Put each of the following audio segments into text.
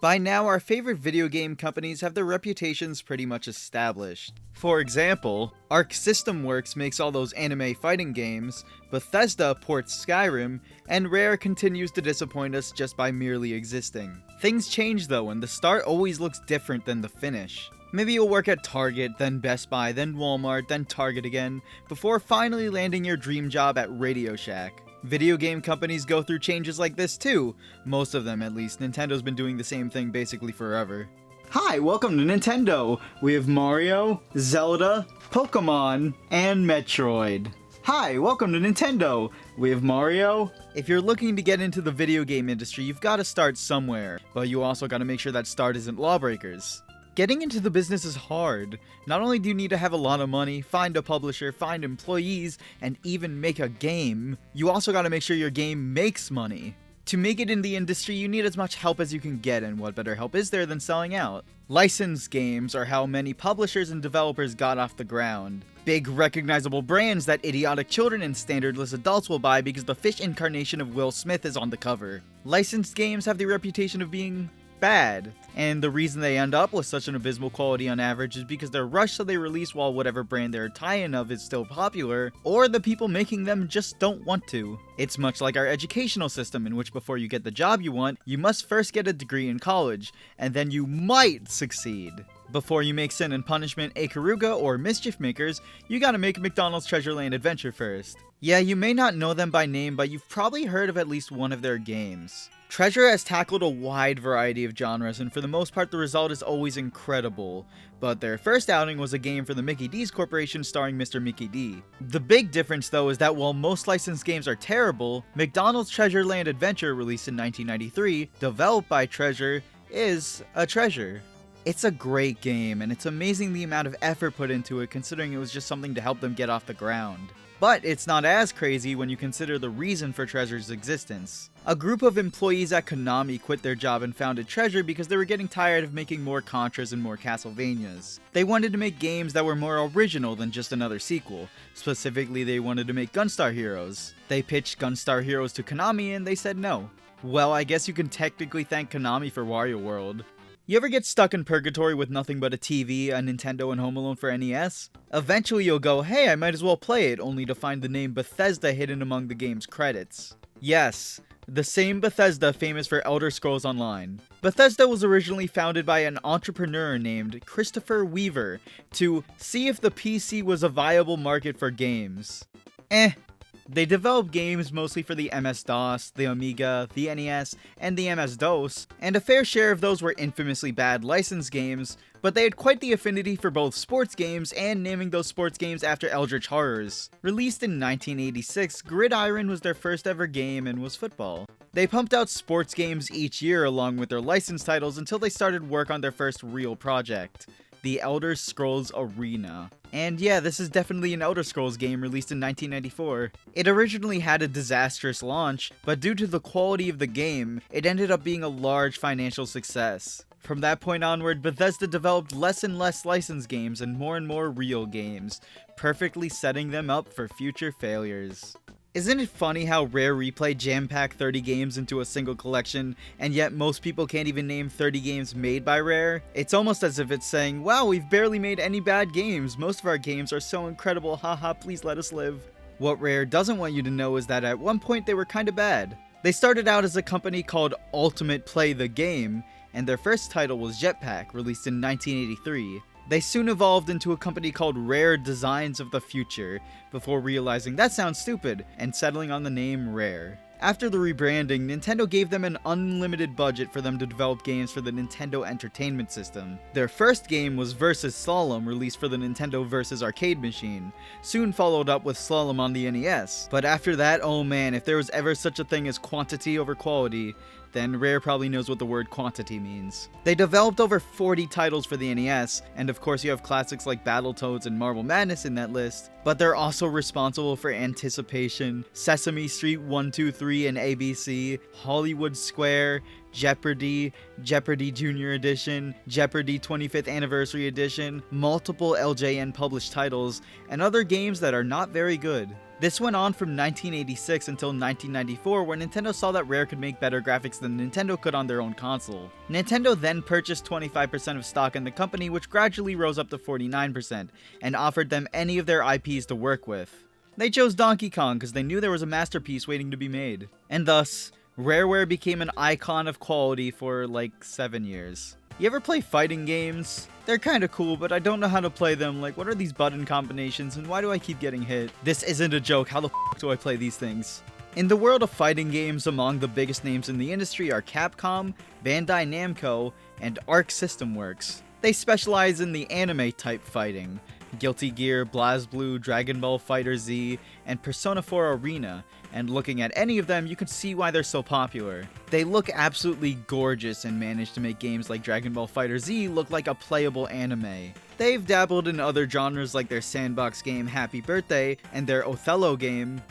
By now, our favorite video game companies have their reputations pretty much established. For example, Arc System Works makes all those anime fighting games, Bethesda ports Skyrim, and Rare continues to disappoint us just by merely existing. Things change though, and the start always looks different than the finish. Maybe you'll work at Target, then Best Buy, then Walmart, then Target again, before finally landing your dream job at Radio Shack. Video game companies go through changes like this too. Most of them, at least. Nintendo's been doing the same thing basically forever. Hi, welcome to Nintendo! We have Mario, Zelda, Pokemon, and Metroid. Hi, welcome to Nintendo! We have Mario. If you're looking to get into the video game industry, you've got to start somewhere, but you also got to make sure that start isn't lawbreakers. Getting into the business is hard. Not only do you need to have a lot of money, find a publisher, find employees, and even make a game, you also gotta make sure your game makes money. To make it in the industry, you need as much help as you can get, and what better help is there than selling out? Licensed games are how many publishers and developers got off the ground. Big recognizable brands that idiotic children and standardless adults will buy because the fish incarnation of Will Smith is on the cover. Licensed games have the reputation of being bad, and the reason they end up with such an abysmal quality on average is because they're rushed so they release while whatever brand they're a tie-in of is still popular, or the people making them just don't want to. It's much like our educational system, in which before you get the job you want, you must first get a degree in college, and then you might succeed. Before you make Sin and Punishment, Ikaruga, or Mischief Makers, you gotta make McDonald's Treasure Land Adventure first. Yeah, you may not know them by name, but you've probably heard of at least one of their games. Treasure has tackled a wide variety of genres, and for the most part the result is always incredible, but their first outing was a game for the Mickey D's Corporation starring Mr. Mickey D. The big difference though is that while most licensed games are terrible, McDonald's Treasure Land Adventure, released in 1993, developed by Treasure, is a treasure. It's a great game, and it's amazing the amount of effort put into it considering it was just something to help them get off the ground. But it's not as crazy when you consider the reason for Treasure's existence. A group of employees at Konami quit their job and founded Treasure because they were getting tired of making more Contras and more Castlevanias. They wanted to make games that were more original than just another sequel. Specifically, they wanted to make Gunstar Heroes. They pitched Gunstar Heroes to Konami and they said no. Well, I guess you can technically thank Konami for Wario World. You ever get stuck in purgatory with nothing but a TV, a Nintendo, and Home Alone for NES? Eventually you'll go, hey, I might as well play it, only to find the name Bethesda hidden among the game's credits. Yes, the same Bethesda famous for Elder Scrolls Online. Bethesda was originally founded by an entrepreneur named Christopher Weaver to see if the PC was a viable market for games. They developed games mostly for the MS-DOS, the Amiga, the NES, and the MS-DOS, and a fair share of those were infamously bad licensed games, but they had quite the affinity for both sports games and naming those sports games after eldritch horrors. Released in 1986, Gridiron was their first ever game and was football. They pumped out sports games each year along with their licensed titles until they started work on their first real project, The Elder Scrolls Arena. And yeah, this is definitely an Elder Scrolls game released in 1994. It originally had a disastrous launch, but due to the quality of the game, it ended up being a large financial success. From that point onward, Bethesda developed less and less licensed games and more real games, perfectly setting them up for future failures. Isn't it funny how Rare Replay jam-packed 30 games into a single collection, and yet most people can't even name 30 games made by Rare? It's almost as if it's saying, wow, we've barely made any bad games, most of our games are so incredible, haha, please let us live. What Rare doesn't want you to know is that at one point they were kinda bad. They started out as a company called Ultimate Play the Game, and their first title was Jetpack, released in 1983. They soon evolved into a company called Rare Designs of the Future, before realizing that sounds stupid, and settling on the name Rare. After the rebranding, Nintendo gave them an unlimited budget for them to develop games for the Nintendo Entertainment System. Their first game was Versus Slalom, released for the Nintendo Versus arcade machine, soon followed up with Slalom on the NES. But after that, oh man, if there was ever such a thing as quantity over quality, then Rare probably knows what the word quantity means. They developed over 40 titles for the NES, and of course you have classics like Battletoads and Marble Madness in that list, but they're also responsible for Anticipation, Sesame Street 1, 2, 3, and ABC, Hollywood Square, Jeopardy, Jeopardy Junior Edition, Jeopardy 25th Anniversary Edition, multiple LJN published titles, and other games that are not very good. This went on from 1986 until 1994, where Nintendo saw that Rare could make better graphics than Nintendo could on their own console. Nintendo then purchased 25% of stock in the company, which gradually rose up to 49%, and offered them any of their IPs to work with. They chose Donkey Kong because they knew there was a masterpiece waiting to be made. And thus, Rareware became an icon of quality for like 7 years. You ever play fighting games? They're kinda cool, but I don't know how to play them. Like, what are these button combinations and why do I keep getting hit? This isn't a joke, how the f do I play these things? In the world of fighting games, among the biggest names in the industry are Capcom, Bandai Namco, and Arc System Works. They specialize in the anime type fighting. Guilty Gear, BlazBlue, Dragon Ball FighterZ, and Persona 4 Arena, and looking at any of them, you can see why they're so popular. They look absolutely gorgeous and manage to make games like Dragon Ball FighterZ look like a playable anime. They've dabbled in other genres like their sandbox game Happy Birthday and their Othello game,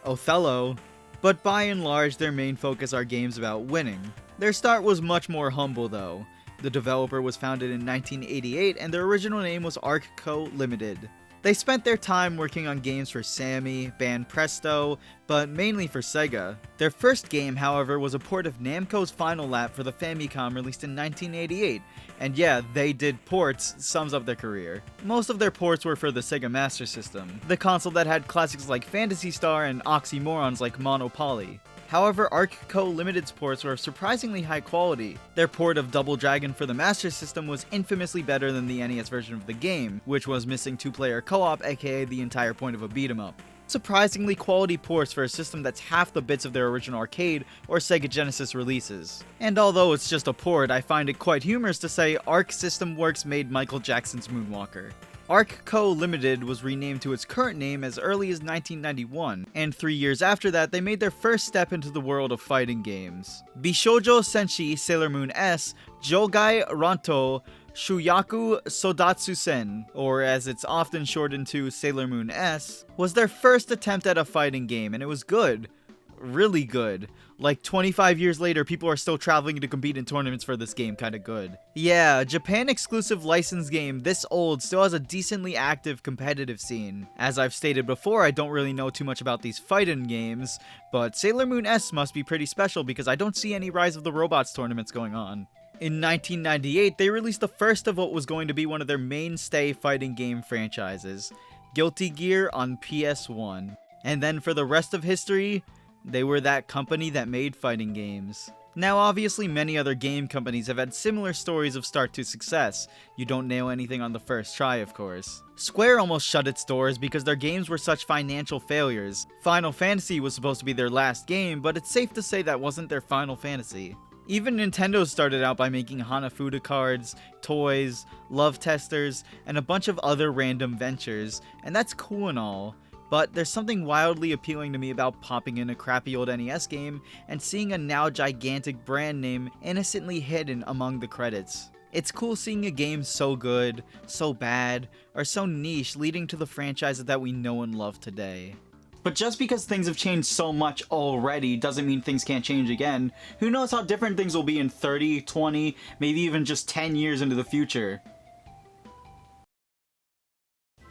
Othello, but by and large their main focus are games about winning. Their start was much more humble though. The developer was founded in 1988 and their original name was Arc Co. Limited. They spent their time working on games for Sammy, Band Presto, but mainly for Sega. Their first game, however, was a port of Namco's Final Lap for the Famicom released in 1988, and yeah, they did ports, sums up their career. Most of their ports were for the Sega Master System, the console that had classics like Phantasy Star and oxymorons like Monopoly. However, Arc Co. Limited's ports were of surprisingly high quality. Their port of Double Dragon for the Master System was infamously better than the NES version of the game, which was missing two-player co-op, aka the entire point of a beat-em-up. Surprisingly quality ports for a system that's half the bits of their original arcade or Sega Genesis releases. And although it's just a port, I find it quite humorous to say Arc System Works made Michael Jackson's Moonwalker. Arc Co. Limited was renamed to its current name as early as 1991, and 3 years after that they made their first step into the world of fighting games. Bishoujo Senshi Sailor Moon S, Jogai Ranto, Shuyaku Sodatsu-sen, or as it's often shortened to Sailor Moon S, was their first attempt at a fighting game, and it was good. Really good. Like 25 years later, people are still traveling to compete in tournaments for this game, kinda good. Yeah, Japan exclusive licensed game this old still has a decently active competitive scene. As I've stated before, I don't really know too much about these fighting games, but Sailor Moon S must be pretty special because I don't see any Rise of the Robots tournaments going on. In 1998, they released the first of what was going to be one of their mainstay fighting game franchises, Guilty Gear on PS1. And then for the rest of history, they were that company that made fighting games. Now obviously many other game companies have had similar stories of start to success. You don't nail anything on the first try, of course. Square almost shut its doors because their games were such financial failures. Final Fantasy was supposed to be their last game, but it's safe to say that wasn't their Final Fantasy. Even Nintendo started out by making Hanafuda cards, toys, love testers, and a bunch of other random ventures, and that's cool and all. But there's something wildly appealing to me about popping in a crappy old NES game and seeing a now gigantic brand name innocently hidden among the credits. It's cool seeing a game so good, so bad, or so niche leading to the franchises that we know and love today. But just because things have changed so much already doesn't mean things can't change again. Who knows how different things will be in 30, 20, maybe even just 10 years into the future.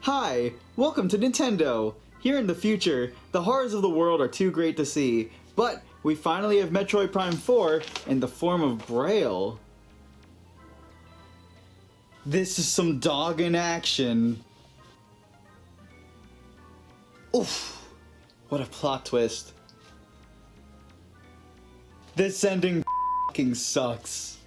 Hi, welcome to Nintendo! Here in the future, the horrors of the world are too great to see, but we finally have Metroid Prime 4 in the form of Braille. This is some dog in action. Oof, what a plot twist. This ending f***ing sucks.